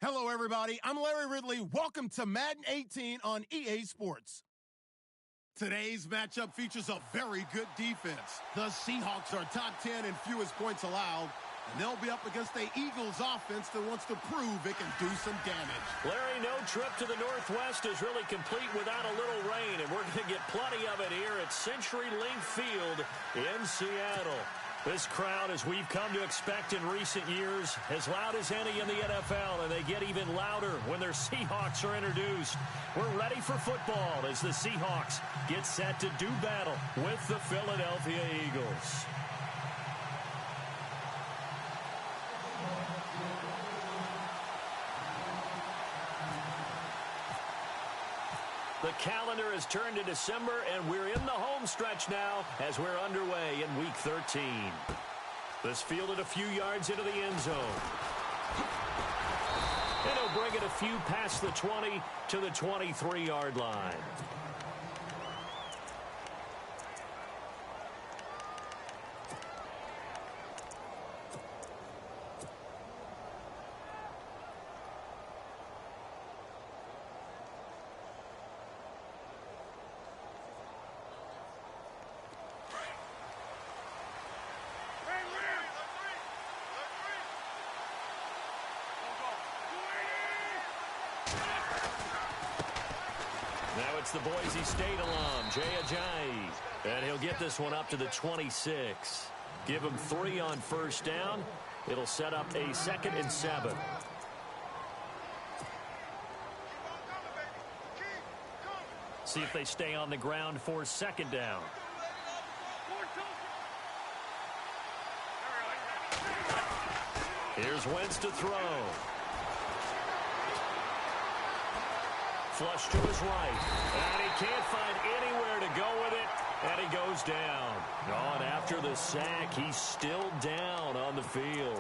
Hello, everybody. I'm Larry Ridley. Welcome to Madden 18 on EA Sports. Today's matchup features a very good defense. The Seahawks are top 10 in fewest points allowed, and they'll be up against the Eagles offense that wants to prove it can do some damage. Larry, no trip to the Northwest is really complete without a little rain, and we're going to get plenty of it here at CenturyLink Field in Seattle. This crowd, as we've come to expect in recent years, as loud as any in the NFL, and they get even louder when their Seahawks are introduced. We're ready for football as the Seahawks get set to do battle with the Philadelphia Eagles. The calendar has turned to December, and we're in the home stretch now as we're underway in Week 13. This fielded a few yards into the end zone. And he'll bring it a few past the 20 to the 23-yard line. Now it's the Boise State alum, Jay Ajayi. And he'll get this one up to the 26. Give him 3 on first down. It'll set up a 2nd and 7. See if they stay on the ground for 2nd down. Here's Wentz to throw. Flush to his right, and he can't find anywhere to go with it, and he goes down. On after the sack, he's still down on the field.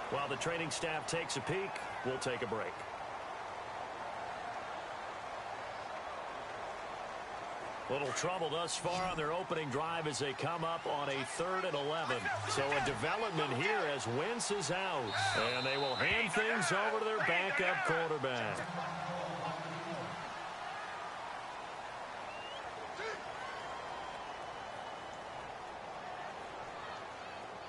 While the training staff takes a peek, we'll take a break. Little trouble thus far on their opening drive as they come up on a 3rd and 11. So a development here as Wentz is out, and they will hand things over to their backup quarterback.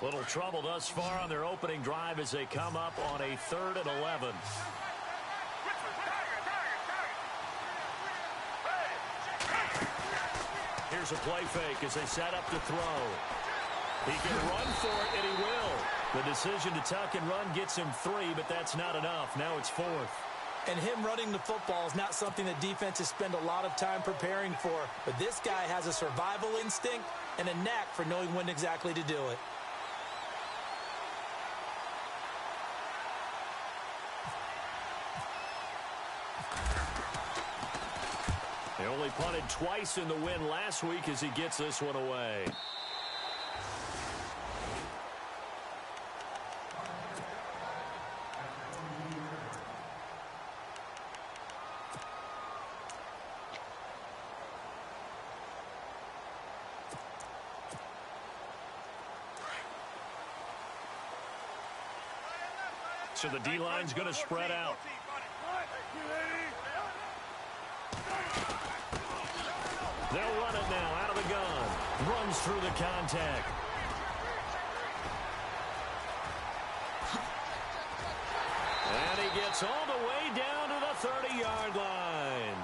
Little trouble thus far on their opening drive as they come up on a 3rd and 11. Here's a play fake as they set up to throw. He can run for it, and he will. The decision to tuck and run gets him 3, but that's not enough. Now it's 4th. And him running the football is not something that defenses spend a lot of time preparing for. But this guy has a survival instinct and a knack for knowing when exactly to do it. He only punted twice in the win last week as he gets this one away. So the D-line's going to spread out. They'll run it now out of the gun. Runs through the contact. And he gets all the way down to the 30-yard line.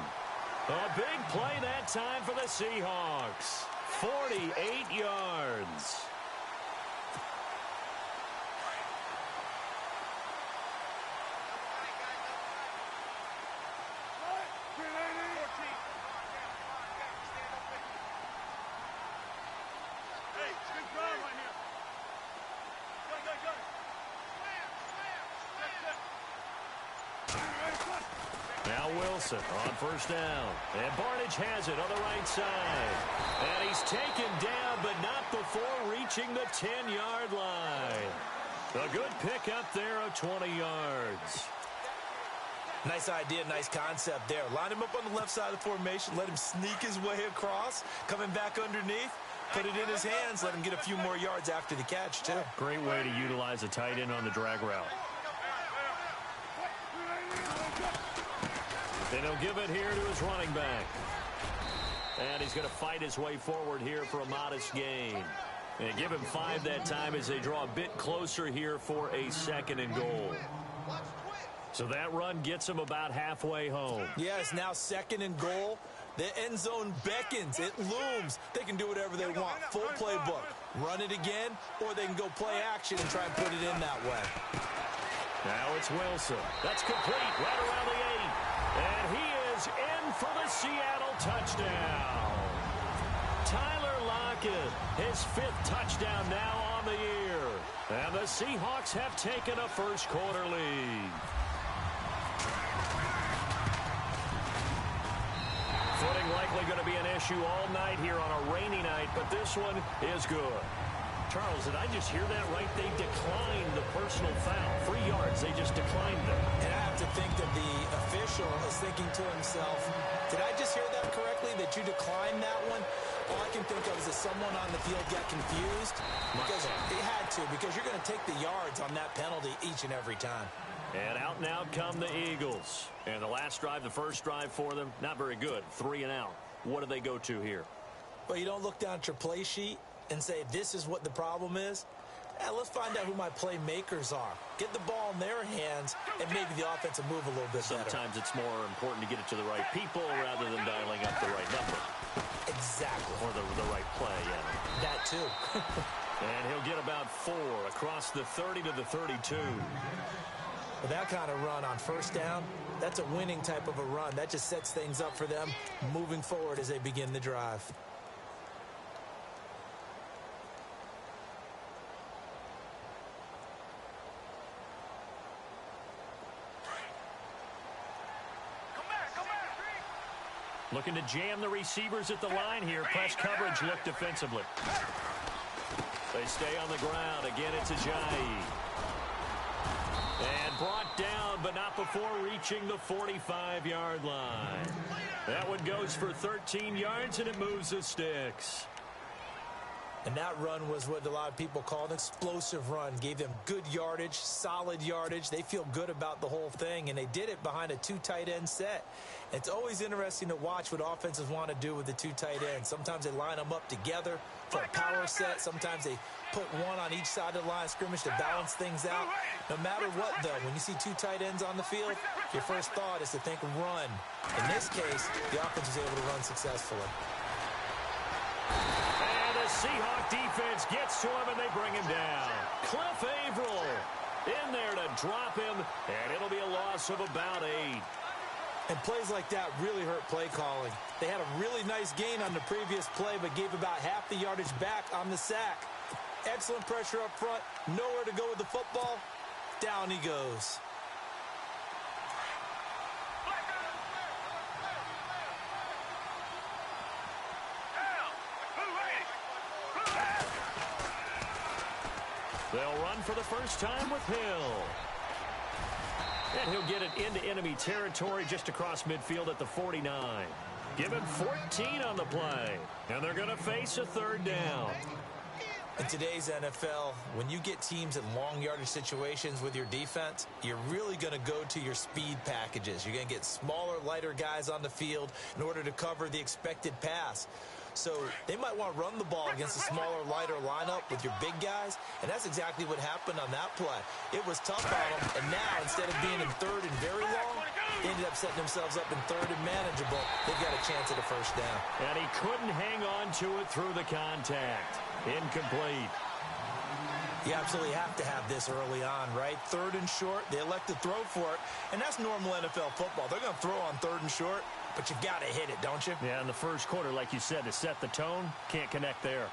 A big play that time for the Seahawks. 48 yards. Now Wilson on first down. And Barnage has it on the right side. And he's taken down, but not before reaching the 10-yard line. A good pickup there of 20 yards. Nice idea, nice concept there. Line him up on the left side of the formation. Let him sneak his way across. Coming back underneath. Put it in his hands. Let him get a few more yards after the catch, too. Great way to utilize a tight end on the drag route. And he'll give it here to his running back. And he's going to fight his way forward here for a modest gain. And give him 5 that time as they draw a bit closer here for a 2nd and goal. So that run gets him about halfway home. Yeah, it's now 2nd and goal. The end zone beckons. It looms. They can do whatever they want. Full playbook. Run it again, or they can go play action and try and put it in that way. Now it's Wilson. That's complete right around the 8. And he is in for the Seattle touchdown. Tyler Lockett, his 5th touchdown now on the year. And the Seahawks have taken a first-quarter lead. Footing likely going to be an issue all night here on a rainy night, but this one is good. Charles, did I just hear that right? They declined the personal foul. 3 yards, they just declined them. And I have to think that the official is thinking to himself, did I just hear that correctly, that you declined that one? All I can think of is that someone on the field got confused. Because he had to, because you're going to take the yards on that penalty each and every time. And out and out come the Eagles. And the last drive, the first drive for them, not very good. 3 and out. What do they go to here? Well, you don't look down at your play sheet and say, this is what the problem is. Let's find out who my playmakers are. Get the ball in their hands, and maybe the offense will move a little bit better. Sometimes it's more important to get it to the right people rather than dialing up the right number. Exactly. Or the right play, yeah. That too. And he'll get about 4 across the 30 to the 32. With that kind of run on first down, that's a winning type of a run. That just sets things up for them moving forward as they begin the drive. Looking to jam the receivers at the line here. Press coverage look defensively. They stay on the ground. Again, it's Ajayi. And brought down, but not before reaching the 45-yard line. That one goes for 13 yards, and it moves the sticks. And that run was what a lot of people call an explosive run. Gave them good yardage, solid yardage. They feel good about the whole thing, and they did it behind a 2 tight end set. It's always interesting to watch what offenses want to do with the 2 tight ends. Sometimes they line them up together for a power set. Sometimes they put one on each side of the line of scrimmage to balance things out. No matter what, though, when you see 2 tight ends on the field, your first thought is to think run. In this case, the offense was able to run successfully. And the Seahawk defense gets to him, and they bring him down. Cliff Averill in there to drop him, and it'll be a loss of about 8. And plays like that really hurt play calling. They had a really nice gain on the previous play, but gave about half the yardage back on the sack. Excellent pressure up front. Nowhere to go with the football. Down he goes. They'll run for the first time with Hill. And he'll get it into enemy territory just across midfield at the 49. Give him 14 on the play. And they're going to face a 3rd down. In today's NFL, when you get teams in long yardage situations with your defense, you're really going to go to your speed packages. You're going to get smaller, lighter guys on the field in order to cover the expected pass. So they might want to run the ball against a smaller, lighter lineup with your big guys, and that's exactly what happened on that play. It was tough on them, and now instead of being in 3rd and very long, they ended up setting themselves up in 3rd and manageable. They've got a chance at a first down. And he couldn't hang on to it through the contact. Incomplete. You absolutely have to have this early on, right? 3rd and short, they elect to throw for it, and that's normal NFL football. They're going to throw on 3rd and short, but you've got to hit it, don't you? Yeah, in the first quarter, like you said, to set the tone, can't connect there.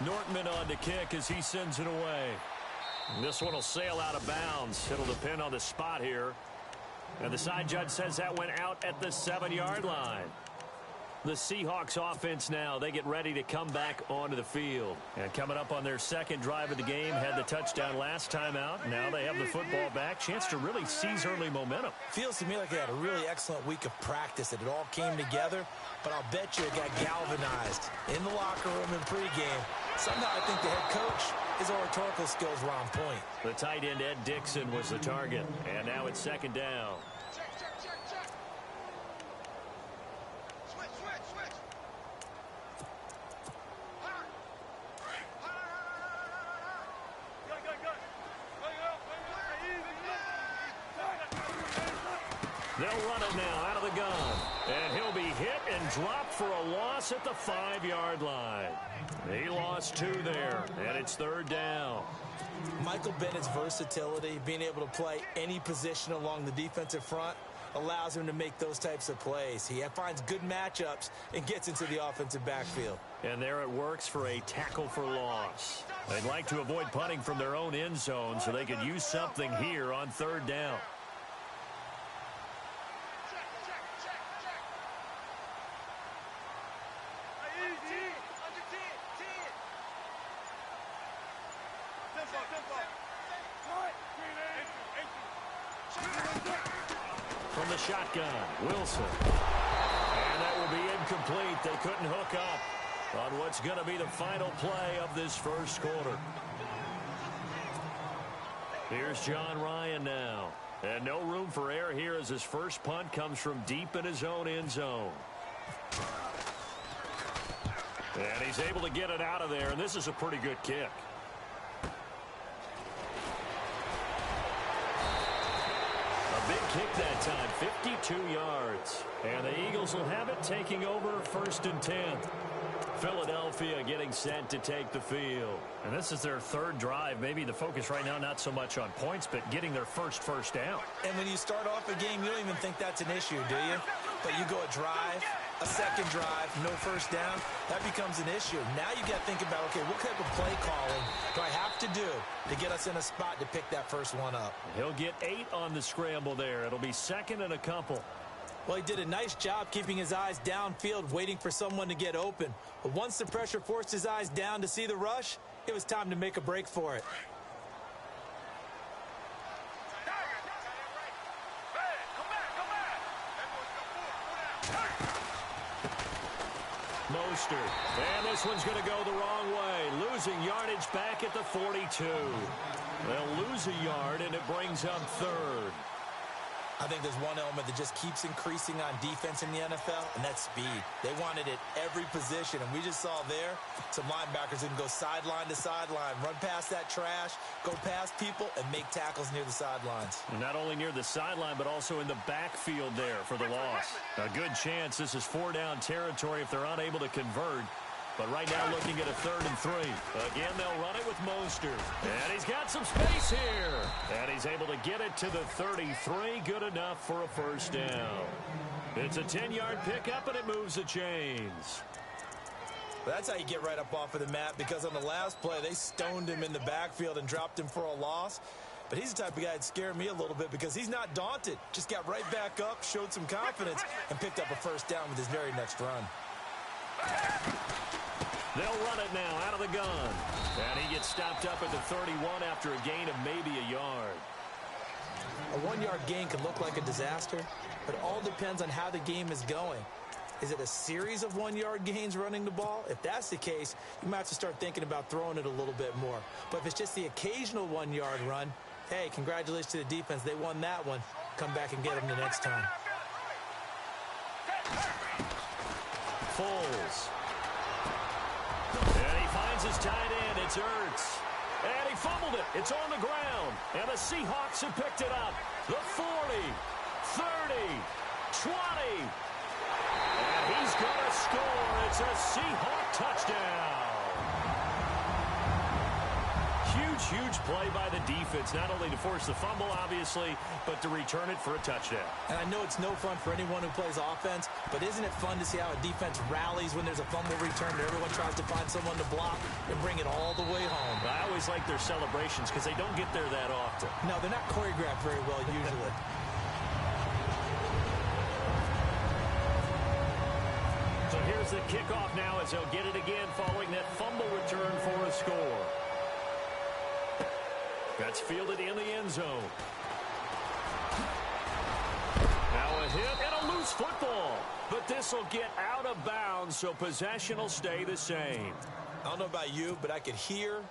Nortman on to kick as he sends it away. This one will sail out of bounds. It'll depend on the spot here. And the side judge says that went out at the 7-yard line. The Seahawks offense now, they get ready to come back onto the field. And coming up on their 2nd drive of the game, had the touchdown last time out. Now they have the football back. Chance to really seize early momentum. Feels to me like they had a really excellent week of practice, that it all came together. But I'll bet you it got galvanized in the locker room in pregame. Somehow I think the head coach his oratorical skills were on point. The tight end, Ed Dixon, was the target. And now it's second down. They'll run it now out of the gun. And he'll be hit and dropped for a loss at the 5-yard line. He lost 2 there, and it's third down. Michael Bennett's versatility, being able to play any position along the defensive front, allows him to make those types of plays. He finds good matchups and gets into the offensive backfield. And there it works for a tackle for loss. They'd like to avoid punting from their own end zone so they could use something here on third down. From the shotgun, Wilson. And that will be incomplete. They couldn't hook up on what's going to be the final play of this first quarter. Here's John Ryan now. And no room for error here as his first punt comes from deep in his own end zone. And he's able to get it out of there, and this is a pretty good kick. Big kick that time, 52 yards. And the Eagles will have it, taking over 1st and 10. Philadelphia getting set to take the field. And this is their third drive. Maybe the focus right now not so much on points, but getting their first down. And when you start off a game, you don't even think that's an issue, do you? But you go a drive, a second drive, no first down, that becomes an issue. Now you got to think about, okay, what type of play calling do I have to do to get us in a spot to pick that first one up? He'll get 8 on the scramble there. It'll be second and a couple. Well, he did a nice job keeping his eyes downfield, waiting for someone to get open. But once the pressure forced his eyes down to see the rush, it was time to make a break for it. Mostert. And this one's going to go the wrong way. Losing yardage back at the 42. They'll lose a yard, and it brings up third. I think there's one element that just keeps increasing on defense in the NFL, and that's speed. They want it at every position, and we just saw there some linebackers that can go sideline to sideline, run past that trash, go past people, and make tackles near the sidelines. And not only near the sideline, but also in the backfield there for the loss. A good chance this is 4-down territory if they're unable to convert. But right now looking at a 3rd and 3. Again, they'll run it with Mostert. And he's got some space here. And he's able to get it to the 33. Good enough for a first down. It's a 10-yard pickup, and it moves the chains. That's how you get right up off of the mat, because on the last play, they stoned him in the backfield and dropped him for a loss. But he's the type of guy that scared me a little bit because he's not daunted. Just got right back up, showed some confidence, and picked up a first down with his very next run. They'll run it now out of the gun. And he gets stopped up at the 31 after a gain of maybe a yard. A 1-yard gain can look like a disaster, but it all depends on how the game is going. Is it a series of 1-yard gains running the ball? If that's the case, you might have to start thinking about throwing it a little bit more. But if it's just the occasional 1-yard run, hey, congratulations to the defense. They won that one. Come back and get them the next time. Foles. And he finds his tight end. It's Ertz. And he fumbled it. It's on the ground. And the Seahawks have picked it up. The 40, 30, 20. And he's going to score. It's a Seahawk touchdown. Huge play by the defense, not only to force the fumble, obviously, but to return it for a touchdown. And I know it's no fun for anyone who plays offense, but isn't it fun to see how a defense rallies when there's a fumble return and everyone tries to find someone to block and bring it all the way home? I always like their celebrations because they don't get there that often. No, they're not choreographed very well usually. So here's the kickoff now as they'll get it again following that fumble return for a score. That's fielded in the end zone. Now a hit and a loose football. But this will get out of bounds, so possession will stay the same. I don't know about you, but I could hear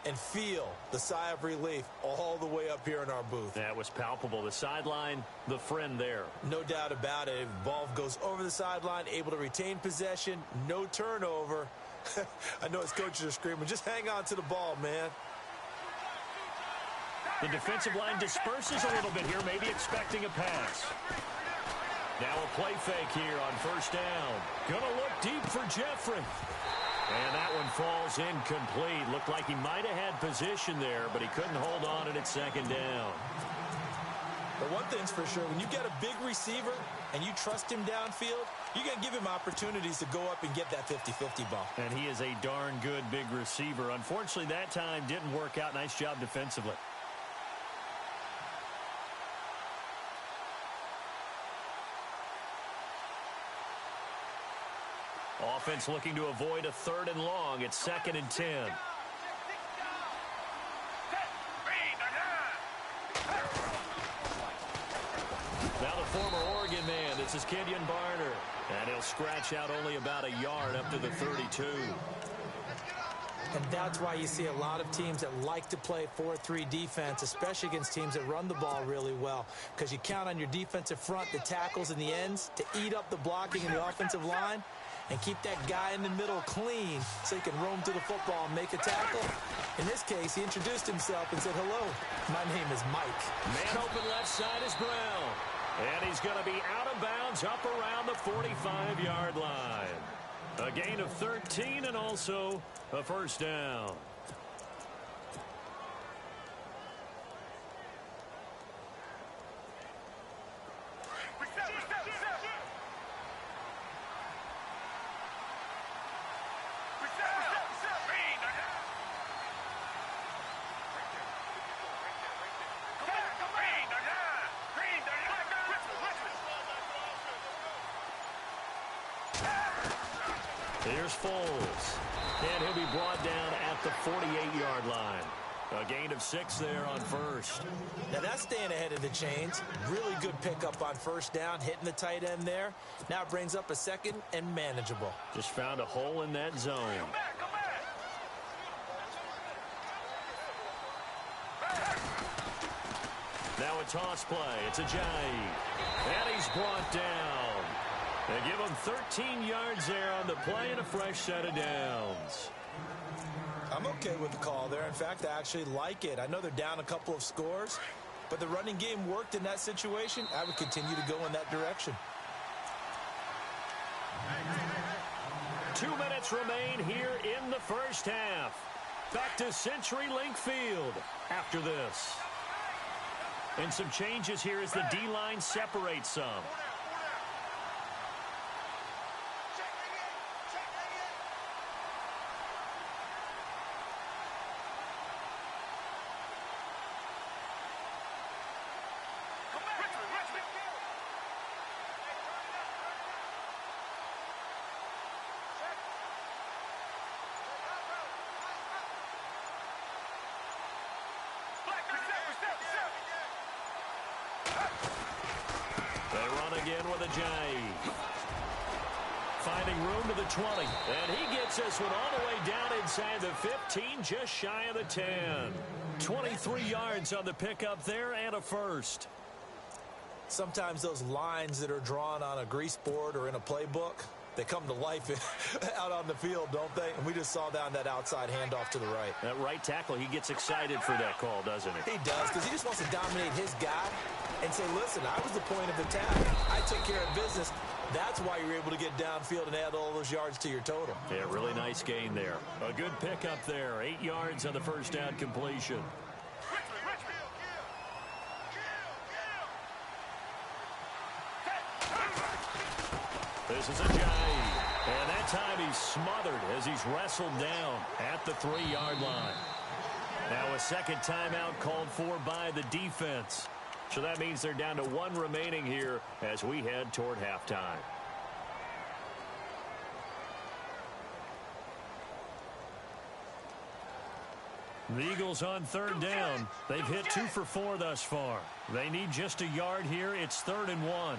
and feel the sigh of relief all the way up here in our booth. That was palpable. The sideline, the friend there. No doubt about it. Ball goes over the sideline, able to retain possession, no turnover. I know his coaches are screaming, just hang on to the ball, man. The defensive line disperses a little bit here, maybe expecting a pass. Now a play fake here on first down. Gonna look deep for Jeffrey. And that one falls incomplete. Looked like he might have had position there, but he couldn't hold on and it's second down. But one thing's for sure, when you get a big receiver and you trust him downfield, you're going to give him opportunities to go up and get that 50-50 ball. And he is a darn good big receiver. Unfortunately, that time didn't work out. Nice job defensively. Offense looking to avoid a 3rd and long. It's 2nd and 10. Now the former Oregon man, this is Kenyon Barner. And he'll scratch out only about a yard up to the 32. And that's why you see a lot of teams that like to play 4-3 defense, especially against teams that run the ball really well, because you count on your defensive front, the tackles and the ends, to eat up the blocking in the offensive line and keep that guy in the middle clean so he can roam to the football and make a tackle. In this case, he introduced himself and said, hello, my name is Mike. Man open left side is Brown. And he's going to be out of bounds up around the 45-yard line. A gain of 13 and also a first down. Here's Foles. And he'll be brought down at the 48-yard line. A gain of 6 there on first. Now that's staying ahead of the chains. Really good pickup on first down, hitting the tight end there. Now it brings up a 2nd and manageable. Just found a hole in that zone. Now a toss play. It's a Ajayi. And he's brought down. They give him 13 yards there on the play and a fresh set of downs. I'm okay with the call there. In fact, I actually like it. I know they're down a couple of scores, but the running game worked in that situation. I would continue to go in that direction. 2 minutes remain here in the first half. Back to CenturyLink Field after this. And some changes here as the D-line separates some. Again with Ajayi. Finding room to the 20. And he gets this one all the way down inside the 15, just shy of the 10. 23 yards on the pickup there and a first. Sometimes those lines that are drawn on a grease board or in a playbook, they come to life out on the field, don't they? And we just saw down that outside handoff to the right. That right tackle, he gets excited for that call, doesn't he? He does, because he just wants to dominate his guy and say, listen, I was the point of attack. I took care of business. That's why you're able to get downfield and add all those yards to your total. Yeah, really nice gain there. A good pickup there. 8 yards on the first down completion. This is Ajayi. And that time he's smothered as he's wrestled down at the 3-yard line. Now a second timeout called for by the defense. So that means they're down to 1 remaining here as we head toward halftime. The Eagles on 3rd down. They've hit 2 for 4 thus far. They need just a yard here. It's 3rd and 1.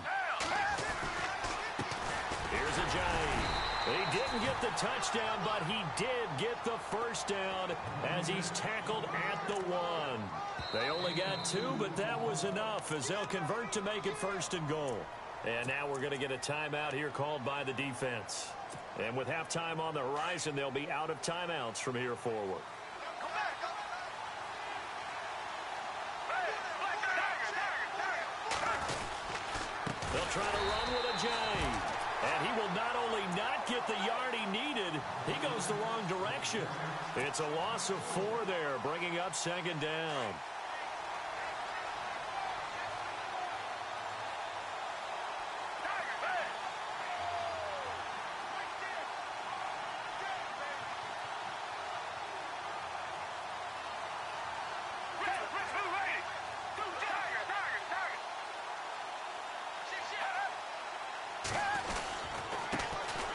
Here's Ajayi. He didn't get the touchdown, but he did get the first down as he's tackled at the 1. They only got 2, but that was enough as they'll convert to make it 1st and goal. And now we're going to get a timeout here called by the defense. And with halftime on the horizon, they'll be out of timeouts from here forward. They'll try to run with a J. And he will not only not get the yard he needed, he goes the wrong direction. It's a loss of 4 there, bringing up 2nd down.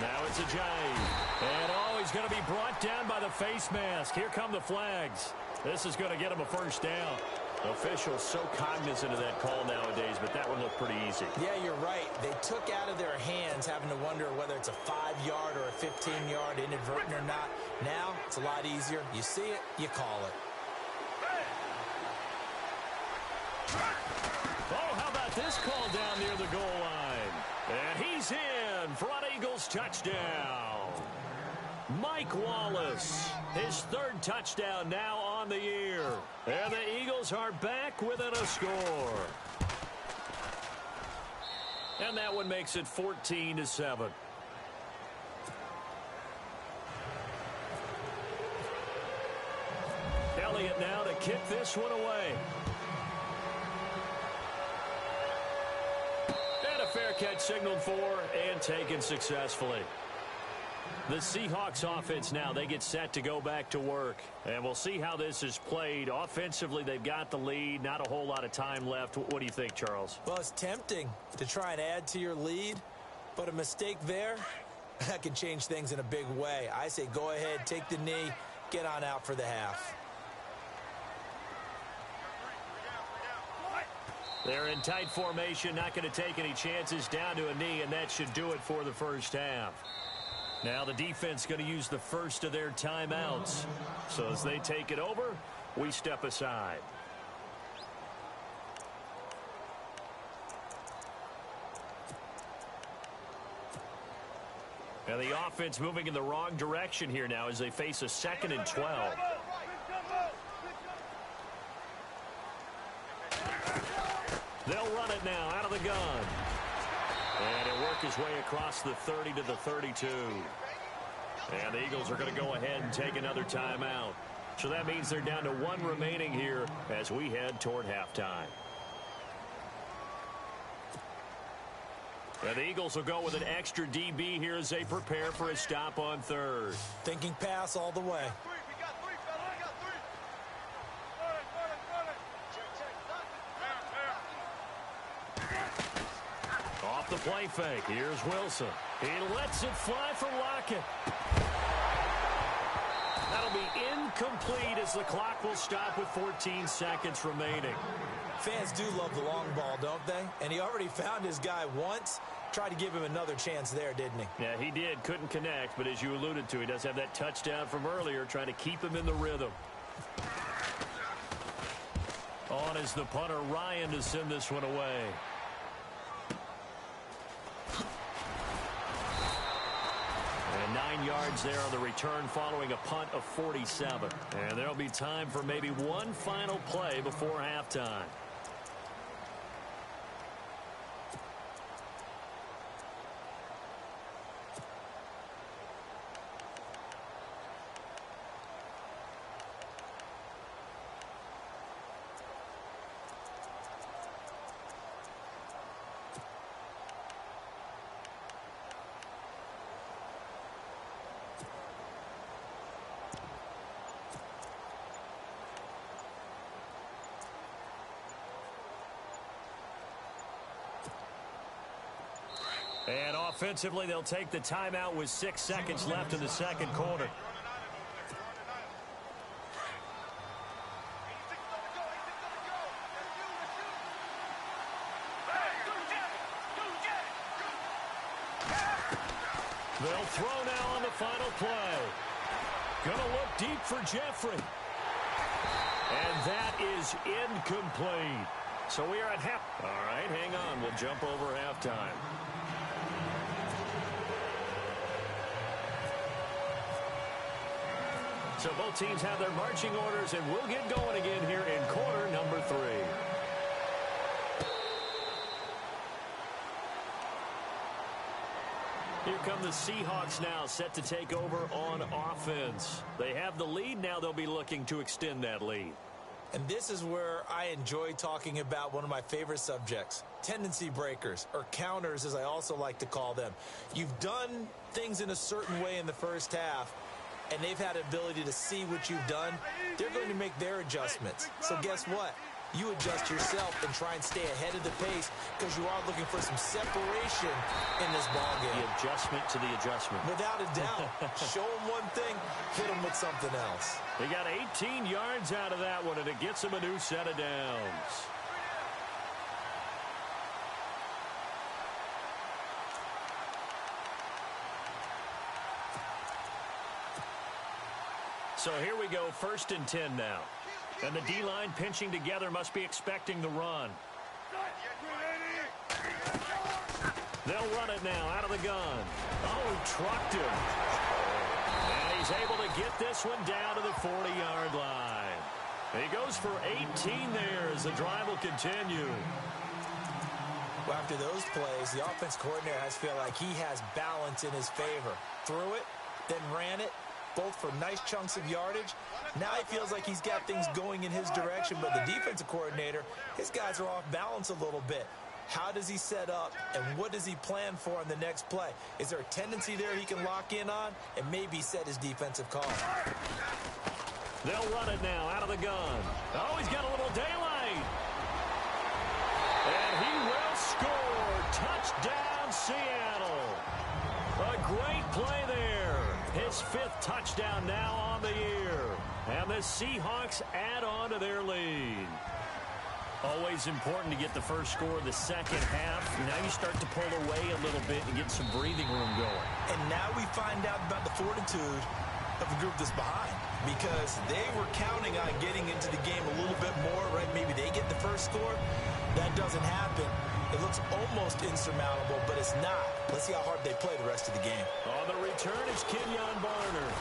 Now it's a J. And, he's going to be brought down by the face mask. Here come the flags. This is going to get him a 1st down. Officials so cognizant of that call nowadays, but that one looked pretty easy. Yeah, you're right. They took out of their hands having to wonder whether it's a 5-yard or a 15-yard inadvertent or not. Now, it's a lot easier. You see it, you call it. Oh, how about this call down near the goal line? And he's in for an Eagles touchdown. Mike Wallace, his 3rd touchdown now on the year. And the Eagles are back within a score. And that one makes it 14-7. Elliott now to kick this one away. And a fair catch signaled for and taken successfully. The Seahawks offense now, they get set to go back to work. And we'll see how this is played. Offensively, they've got the lead. Not a whole lot of time left. What do you think, Charles? Well, it's tempting to try and add to your lead, but a mistake there, that can change things in a big way. I say go ahead, take the knee, get on out for the half. They're in tight formation, not going to take any chances, down to a knee, and that should do it for the first half. Now the defense going to use the first of their timeouts. So as they take it over, we step aside. And the offense moving in the wrong direction here now as they face a 2nd and 12. They'll run it now out of the gun. And he'll work his way across the 30 to the 32. And the Eagles are going to go ahead and take another timeout. So that means they're down to 1 remaining here as we head toward halftime. And the Eagles will go with an extra DB here as they prepare for a stop on 3rd. Thinking pass all the way. Off the play fake. Here's Wilson. He lets it fly for Lockett. That'll be incomplete as the clock will stop with 14 seconds remaining. Fans do love the long ball, don't they? And he already found his guy once. Tried to give him another chance there, didn't he? Yeah, he did. Couldn't connect, but as you alluded to, he does have that touchdown from earlier, trying to keep him in the rhythm. On is the punter, Ryan, to send this one away. And 9 yards there on the return following a punt of 47. And there'll be time for maybe one final play before halftime. And offensively, they'll take the timeout with 6 seconds left in the second quarter. They'll throw now on the final play. Gonna look deep for Jeffrey. And that is incomplete. So we are at half. All right, hang on. We'll jump over halftime. So both teams have their marching orders, and we'll get going again here in quarter number 3. Here come the Seahawks now, set to take over on offense. They have the lead. Now they'll be looking to extend that lead. And this is where I enjoy talking about one of my favorite subjects, tendency breakers, or counters as I also like to call them. You've done things in a certain way in the first half, and they've had the ability to see what you've done. They're going to make their adjustments. So guess what? You adjust yourself and try and stay ahead of the pace because you are looking for some separation in this ballgame. The adjustment to the adjustment. Without a doubt. Show them one thing, hit them with something else. They got 18 yards out of that one, and it gets them a new set of downs. So here we go, 1st and 10 now. And the D-line pinching together, must be expecting the run. They'll run it now out of the gun. Oh, trucked him. And he's able to get this one down to the 40-yard line. He goes for 18 there as the drive will continue. Well, after those plays, the offense coordinator has feel like he has balance in his favor. Threw it, then ran it, both for nice chunks of yardage. Now he feels like he's got things going in his direction, but the defensive coordinator, his guys are off balance a little bit. How does he set up, and what does he plan for on the next play? Is there a tendency there he can lock in on and maybe set his defensive call? They'll run it now out of the gun. Oh, he's got a little daylight. And he will score. Touchdown, Seattle. A great play there. His 5th touchdown now on the year. And the Seahawks add on to their lead. Always important to get the first score of the second half. Now you start to pull away a little bit and get some breathing room going. And now we find out about the fortitude of the group that's behind, because they were counting on getting into the game a little bit more, right? Maybe they get the first score. That doesn't happen. It looks almost insurmountable, but it's not. Let's see how hard they play the rest of the game. On the return is Kenyon Barner.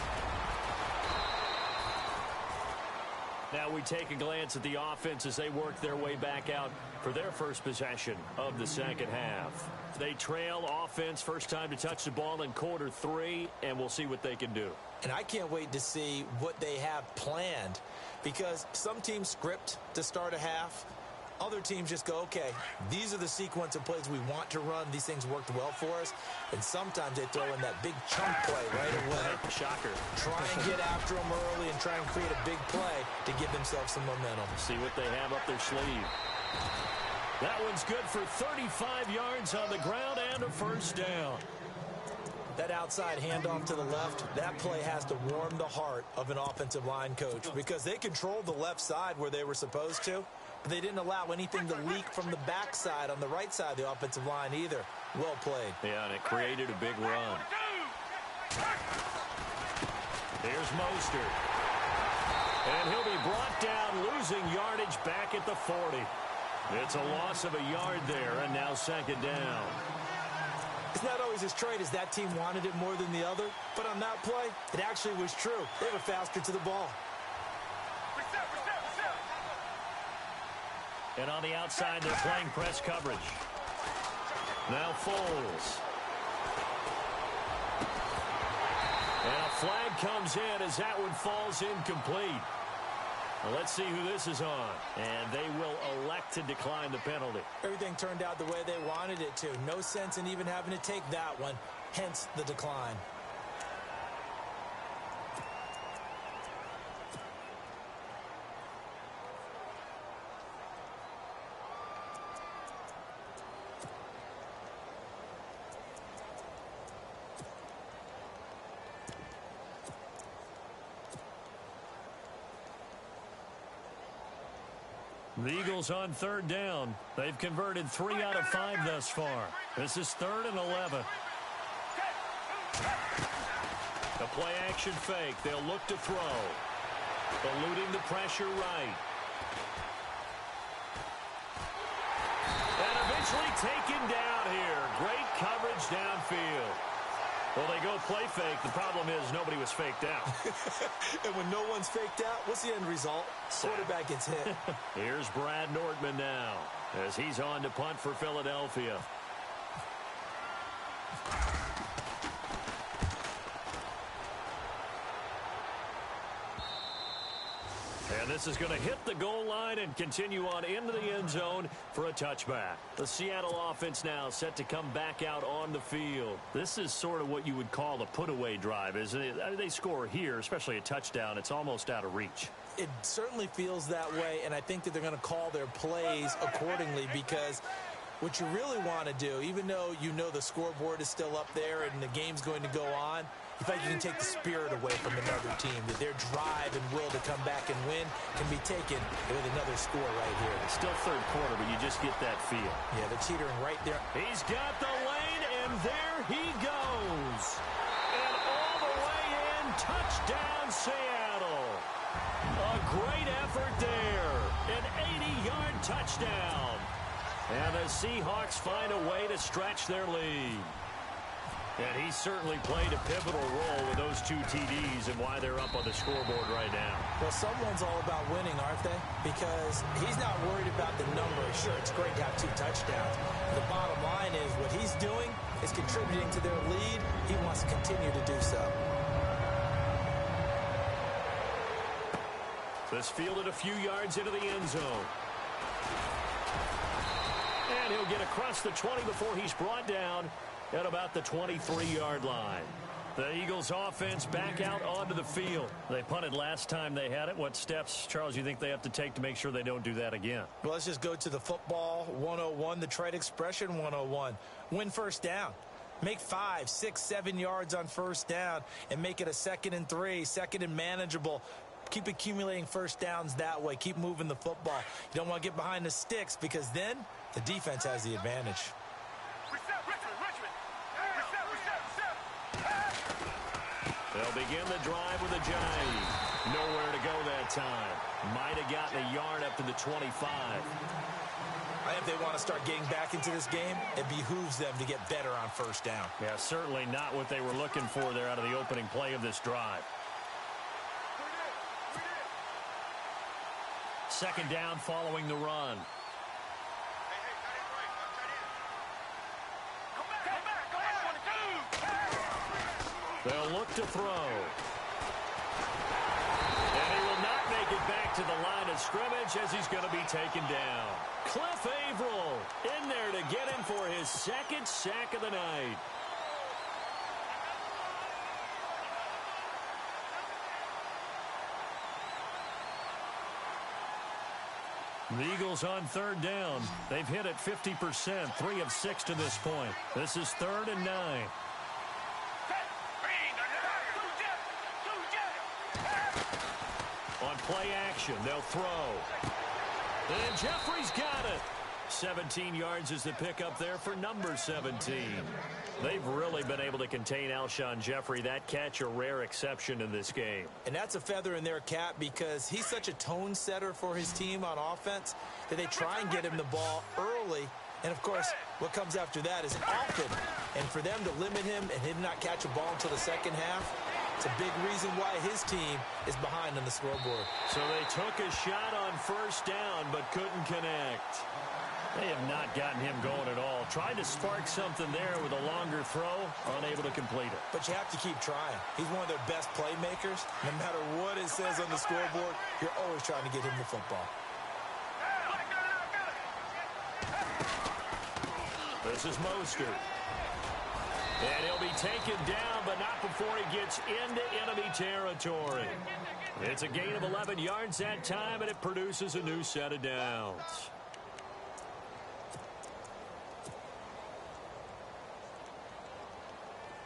Now we take a glance at the offense as they work their way back out for their first possession of the second half. They trail offense, first time to touch the ball in quarter 3, and we'll see what they can do. And I can't wait to see what they have planned, because some teams script to start a half. Other teams just go, okay, these are the sequence of plays we want to run. These things worked well for us. And sometimes they throw in that big chunk play right away. Shocker. Try and get after them early and try and create a big play to give themselves some momentum. See what they have up their sleeve. That one's good for 35 yards on the ground and a first down. That outside handoff to the left, that play has to warm the heart of an offensive line coach, because they controlled the left side where they were supposed to. They didn't allow anything to leak from the backside on the right side of the offensive line either. Well played. Yeah, and it created a big run. Here's Mostert. And he'll be brought down, losing yardage back at the 40. It's a loss of a yard there, and now second down. It's not always as straight as that team wanted it more than the other, but on that play, it actually was true. They were faster to the ball. And on the outside, they're playing press coverage. Now Foles. And a flag comes in as that one falls incomplete. Well, let's see who this is on. And they will elect to decline the penalty. Everything turned out the way they wanted it to. No sense in even having to take that one, hence the decline. The Eagles on third down. They've converted 3 out of 5 thus far. This is 3rd and 11. The play-action fake. They'll look to throw. Eluding the pressure right. And eventually taken down here. Great coverage downfield. Well, they go play fake. The problem is nobody was faked out. And when no one's faked out, what's the end result? Quarterback gets hit. Here's Brad Nordman now as he's on to punt for Philadelphia. And this is going to hit the goal line and continue on into the end zone for a touchback. The Seattle offense now set to come back out on the field. This is sort of what you would call a put-away drive, isn't it? I mean, they score here, especially a touchdown. It's almost out of reach. It certainly feels that way, and I think that they're going to call their plays accordingly because what you really want to do, even though you know the scoreboard is still up there and the game's going to go on, you feel like you can take the spirit away from another team, that their drive and will to come back and win can be taken with another score right here. It's still third quarter, but you just get that feel. Yeah, they're teetering right there. He's got the lane, and there he goes. And all the way in, touchdown Seattle. A great effort there. An 80-yard touchdown. And the Seahawks find a way to stretch their lead. And he certainly played a pivotal role with those two TDs and why they're up on the scoreboard right now. Well, someone's all about winning, aren't they? Because he's not worried about the number. Sure, it's great to have 2 touchdowns. The bottom line is what he's doing is contributing to their lead. He wants to continue to do so. This fielded a few yards into the end zone. And he'll get across the 20 before he's brought down at about the 23-yard line. The Eagles offense back out onto the field. They punted last time they had it. What steps, Charles, you think they have to take to make sure they don't do that again? Well, let's just go to the football 101, the trade expression 101. Win first down. Make 5, 6, 7 yards on first down and make it a 2nd and 3, 2nd and manageable. Keep accumulating first downs that way. Keep moving the football. You don't want to get behind the sticks because then the defense has the advantage. They'll begin the drive with a jive. Nowhere to go that time. Might have gotten a yard up to the 25. I think if they want to start getting back into this game, it behooves them to get better on first down. Yeah, certainly not what they were looking for there out of the opening play of this drive. 2nd down following the run. They'll look to throw. And he will not make it back to the line of scrimmage as he's going to be taken down. Cliff Averill in there to get him for his 2nd sack of the night. The Eagles on 3rd down. They've hit it 50%, 3 of 6 to this point. This is 3rd and 9. On play action, they'll throw. And Jeffrey's got it. 17 yards is the pickup there for number 17. They've really been able to contain Alshon Jeffrey. That catch a rare exception in this game. And that's a feather in their cap because he's such a tone setter for his team on offense that they try and get him the ball early. And, of course, what comes after that is often. And for them to limit him and him not catch a ball until the second half, it's a big reason why his team is behind on the scoreboard. So they took a shot on first down but couldn't connect. They have not gotten him going at all. Tried to spark something there with a longer throw, unable to complete it. But you have to keep trying. He's one of their best playmakers. No matter what it says on the scoreboard, you're always trying to get him the football. This is Mostert. And he'll be taken down, but not before he gets into enemy territory. It's a gain of 11 yards that time, and it produces a new set of downs.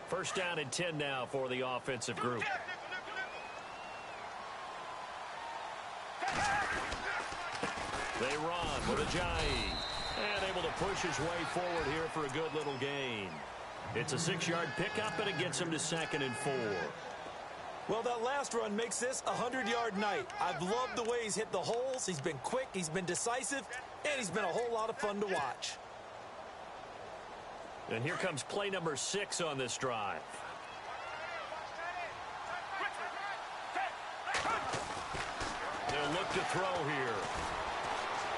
First down and 10 now for the offensive group. They run with Ajayi. And able to push his way forward here for a good little gain. It's a 6-yard pickup, and it gets him to 2nd and 4. Well, that last run makes this a 100-yard night. I've loved the way he's hit the holes. He's been quick, he's been decisive, and he's been a whole lot of fun to watch. And here comes play number 6 on this drive. They'll look to throw here.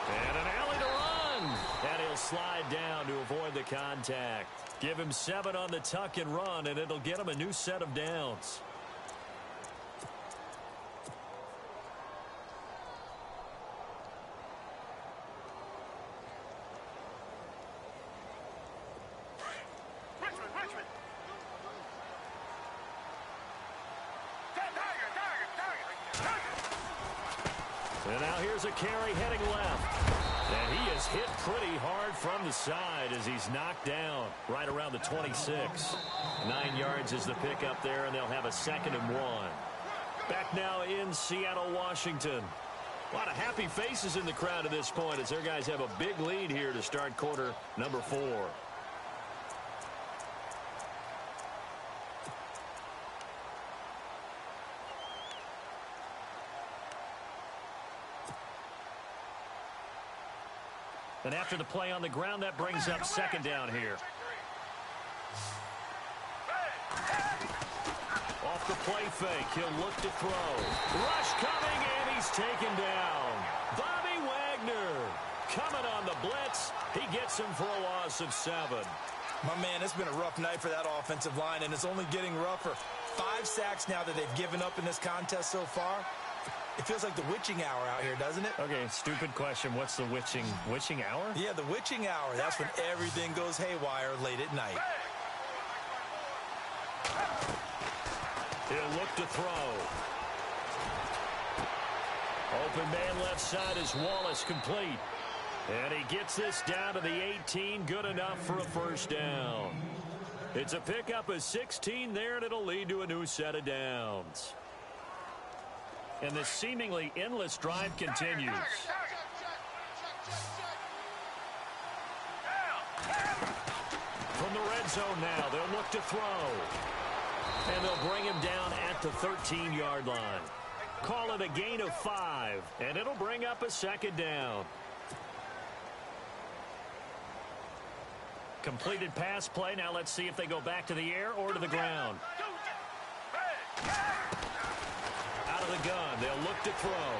And an alley to run. And he'll slide down to avoid the contact. Give him 7 on the tuck and run, and it'll get him a new set of downs. And now here's a carry heading left. And he is hit pretty hard from the side as he's knocked down right around the 26. 9 yards is the pickup there, and they'll have a 2nd and 1. Back now in Seattle, Washington. A lot of happy faces in the crowd at this point as their guys have a big lead here to start quarter number 4. And after the play on the ground, that brings up 2nd down here. Off the play fake, he'll look to throw. Rush coming, and he's taken down. Bobby Wagner coming on the blitz. He gets him for a loss of 7. My man, it's been a rough night for that offensive line, and it's only getting rougher. 5 sacks now that they've given up in this contest so far. It feels like the witching hour out here, doesn't it? Okay, stupid question. What's the witching hour? Yeah, the witching hour. That's when everything goes haywire late at night. He'll look to throw. Open man left side is Wallace, complete. And he gets this down to the 18, good enough for a 1st down. It's a pickup of 16 there, and it'll lead to a new set of downs. And the seemingly endless drive continues. From the red zone now, they'll look to throw. And they'll bring him down at the 13-yard line. Call it a gain of 5, and it'll bring up a 2nd down. Completed pass play. Now let's see if they go back to the air or to the ground. Out of the gun, they'll look to throw.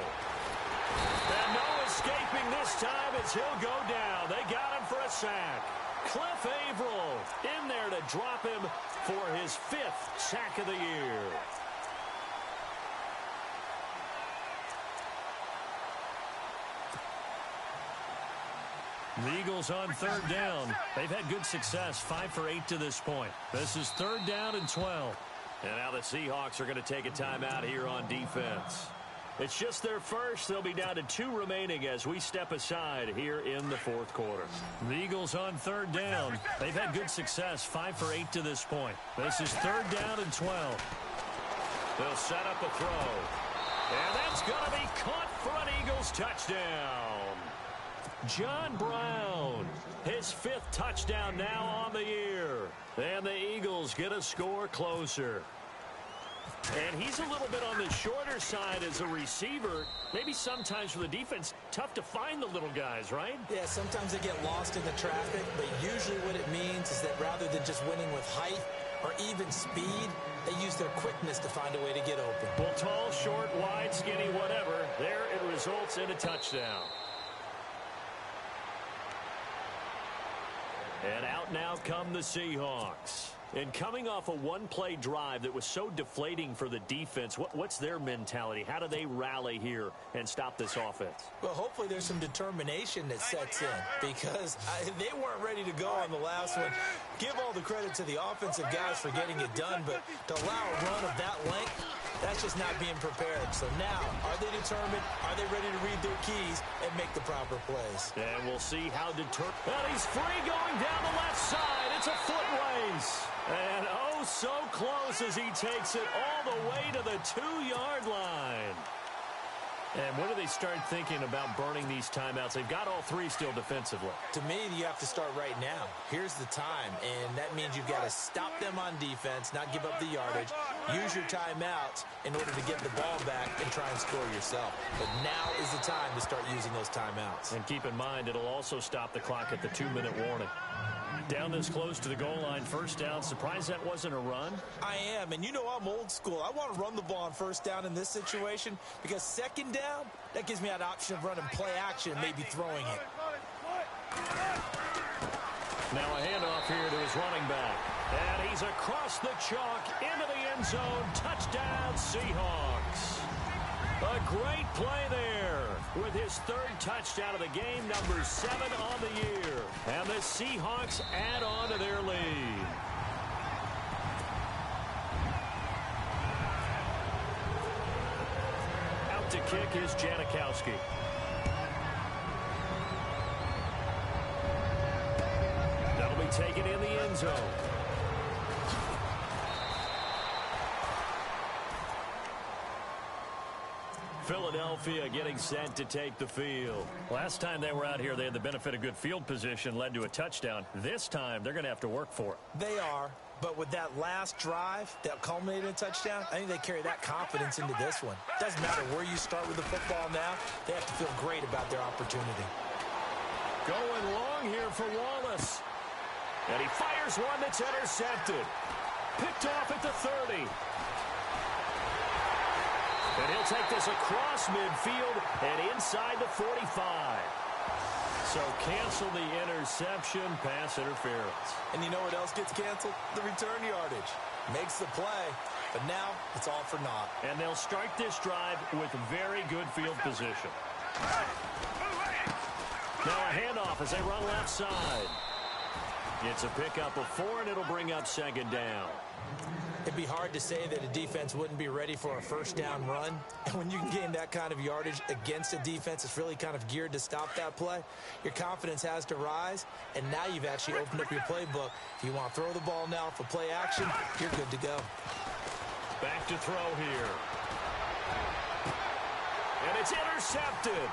And no escaping this time as he'll go down. They got him for a sack. Cliff Averill in there to drop him for his 5th sack of the year. The Eagles on 3rd down. They've had good success, 5 for 8 to this point. This is 3rd down and 12. And now the Seahawks are going to take a timeout here on defense. It's just their first. They'll be down to 2 remaining as we step aside here in the 4th quarter. The Eagles on 3rd down. They've had good success, 5 for 8 to this point. This is 3rd down and 12. They'll set up a throw. And that's going to be caught for an Eagles touchdown. John Brown, his 5th touchdown now on the year. And the Eagles get a score closer. And he's a little bit on the shorter side as a receiver. Maybe sometimes for the defense, tough to find the little guys, right? Yeah, sometimes they get lost in the traffic, but usually what it means is that rather than just winning with height or even speed, they use their quickness to find a way to get open. Well, tall, short, wide, skinny, whatever, there it results in a touchdown. And out now come the Seahawks. And coming off a one-play drive that was so deflating for the defense, what's their mentality? How do they rally here and stop this offense? Well, hopefully there's some determination that sets in because they weren't ready to go on the last one. Give all the credit to the offensive guys for getting it done, but to allow a run of that length, that's just not being prepared. So now, are they determined? Are they ready to read their keys and make the proper plays? And we'll see how determined. And he's free going down the left side. It's a foot race. And oh, so close as he takes it all the way to the 2-yard line. And when do they start thinking about burning these timeouts? They've got all three still defensively. To me, you have to start right now. Here's the time, and that means you've got to stop them on defense, not give up the yardage, use your timeouts in order to get the ball back and try and score yourself. But now is the time to start using those timeouts. And keep in mind, it'll also stop the clock at the 2-minute warning. Down this close to the goal line, first down. Surprised that wasn't a run? I am, and you know I'm old school. I want to run the ball on first down in this situation because second down, that gives me that option of running play action and maybe throwing it. Now a handoff here to his running back. And he's across the chalk into the end zone. Touchdown, Seahawks. A great play there with his third touchdown of the game, number 7 on the year. And the Seahawks add on to their lead. Out to kick is Janikowski. That'll be taken in the end zone. Philadelphia getting set to take the field. Last time they were out here, they had the benefit of good field position, led to a touchdown. This time, they're going to have to work for it. They are, but with that last drive that culminated in a touchdown, I think they carry that confidence into this one. Doesn't matter where you start with the football now, they have to feel great about their opportunity. Going long here for Wallace. And he fires one that's intercepted. Picked off at the 30. And he'll take this across midfield and inside the 45. So cancel the interception, pass interference. And you know what else gets canceled? The return yardage. Makes the play, but now it's all for naught. And they'll start this drive with very good field position. Now a handoff as they run left side. It's a pickup of 4, and it'll bring up second down. It'd be hard to say that a defense wouldn't be ready for a first down run. And when you can gain that kind of yardage against a defense that's really kind of geared to stop that play, your confidence has to rise. And now you've actually opened up your playbook. If you want to throw the ball now for play action, you're good to go. Back to throw here. And it's intercepted.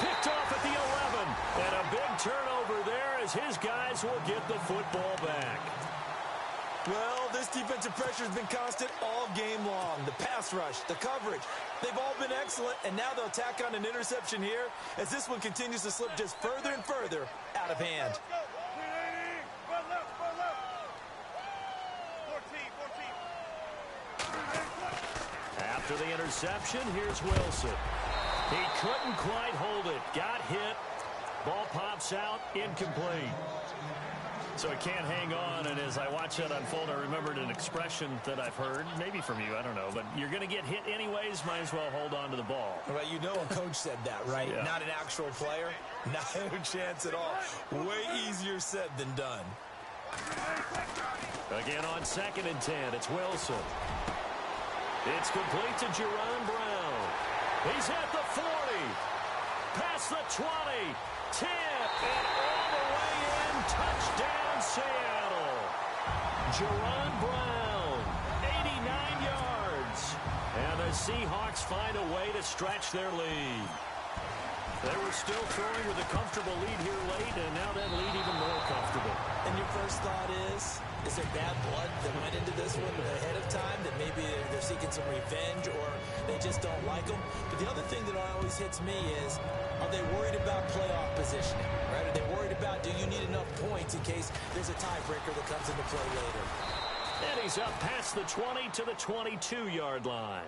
Picked off at the 11. And a big turnover there as his guys will get the football back. Well, this defensive pressure has been constant all game long. The pass rush, the coverage, they've all been excellent, and now they'll tack on an interception here as this one continues to slip just further and further out of hand. After the interception, here's Wilson. He couldn't quite hold it. Got hit. Ball pops out, incomplete. So he can't hang on, and as I watch that unfold, I remembered an expression that I've heard, maybe from you, I don't know, but you're going to get hit anyways, might as well hold on to the ball. Well, you know a coach said that, right? Yeah. Not an actual player. Not a chance at all. Way easier said than done. Again on 2nd and 10, it's Wilson. It's complete to Jerron Brown. He's at the 40, past the 20, 10, and all the way in. Touchdown, Seattle. Jerron Brown, 89 yards. And the Seahawks find a way to stretch their lead. They were still throwing with a comfortable lead here late, and now that lead even more comfortable. And your first thought is there bad blood that went into this one ahead of time, that maybe they're seeking some revenge or they just don't like them? But the other thing that always hits me is, are they worried about playoff positioning? Right? Are they worried about, do you need enough points in case there's a tiebreaker that comes into play later? And he's up past the 20 to the 22-yard line.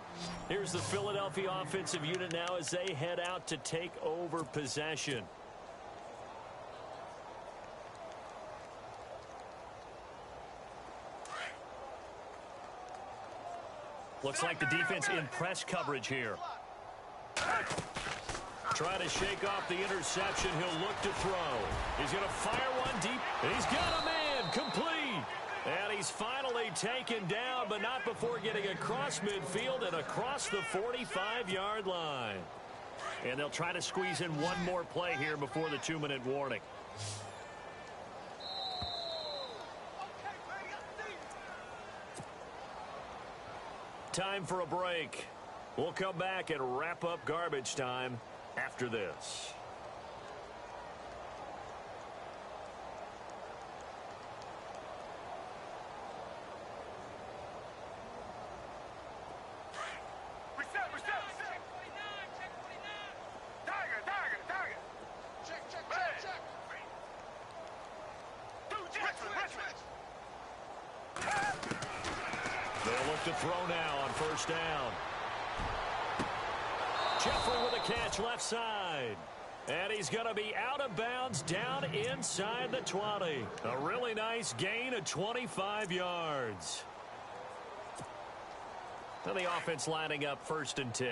Here's the Philadelphia offensive unit now as they head out to take over possession. Looks like the defense in press coverage here. Trying to shake off the interception. He'll look to throw. He's going to fire one deep. And he's got a man complete. And he's finally taken down, but not before getting across midfield and across the 45-yard line. And they'll try to squeeze in one more play here before the 2-minute warning. Time for a break. We'll come back and wrap up garbage time after this. They'll look to throw now on first down. Jeffrey with a catch left side. And he's going to be out of bounds down inside the 20. A really nice gain of 25 yards. Now the offense lining up 1st and 10.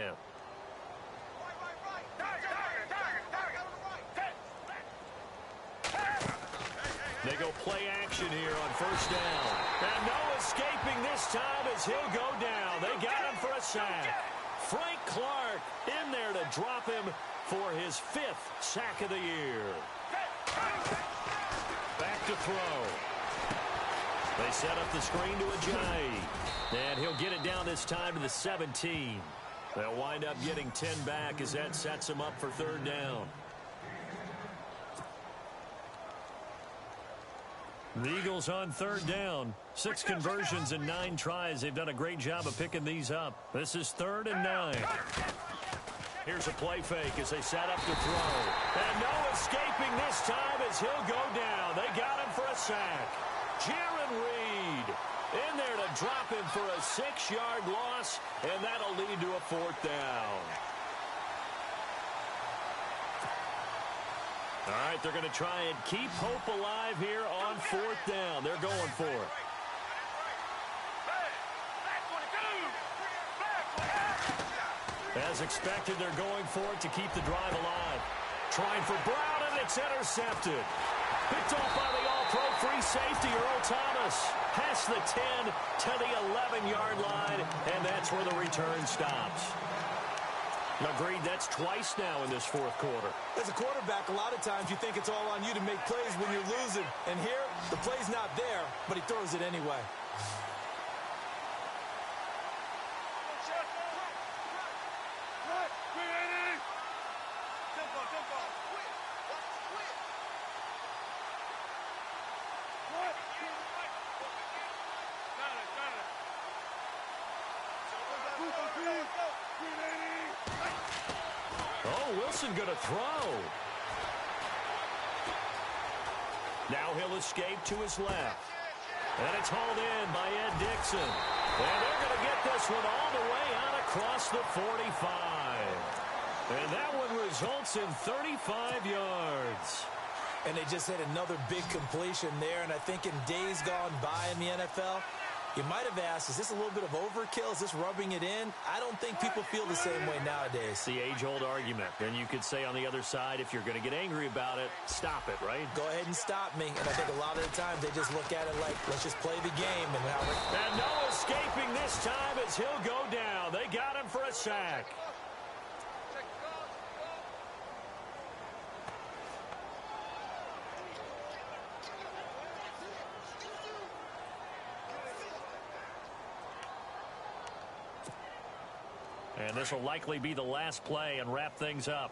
They go play action here on first down. And no escaping this time as he'll go down. They got him for a sack. Frank Clark in there to drop him for his 5th sack of the year. Back to throw. They set up the screen to Ajayi. And he'll get it down this time to the 17. They'll wind up getting 10 back as that sets him up for 3rd down. The Eagles on 3rd down. 6 conversions and 9 tries. They've done a great job of picking these up. This is 3rd and 9. Here's a play fake as they set up to throw. And no escaping this time as he'll go down. They got him for a sack. Jaron Reed in there to drop him for a 6-yard loss, and that'll lead to a 4th down. All right, they're going to try and keep hope alive here on 4th down. They're going for it. As expected, they're going for it to keep the drive alive. Trying for Brown, and it's intercepted. Picked off by the all-pro free safety, Earl Thomas. Past the 10 to the 11-yard line, and that's where the return stops. Agreed, that's twice now in this 4th quarter. As a quarterback, a lot of times you think it's all on you to make plays when you're losing. And here, the play's not there, but he throws it anyway. Wilson going to throw. Now he'll escape to his left. And it's hauled in by Ed Dixon. And they're going to get this one all the way out across the 45. And that one results in 35 yards. And they just had another big completion there. And I think in days gone by in the NFL, you might have asked, is this a little bit of overkill? Is this rubbing it in? I don't think people feel the same way nowadays. The age-old argument. And you could say on the other side, if you're going to get angry about it, stop it, right? Go ahead and stop me. And I think a lot of the times they just look at it like, let's just play the game. And no escaping this time as he'll go down. They got him for a sack. And this will likely be the last play and wrap things up.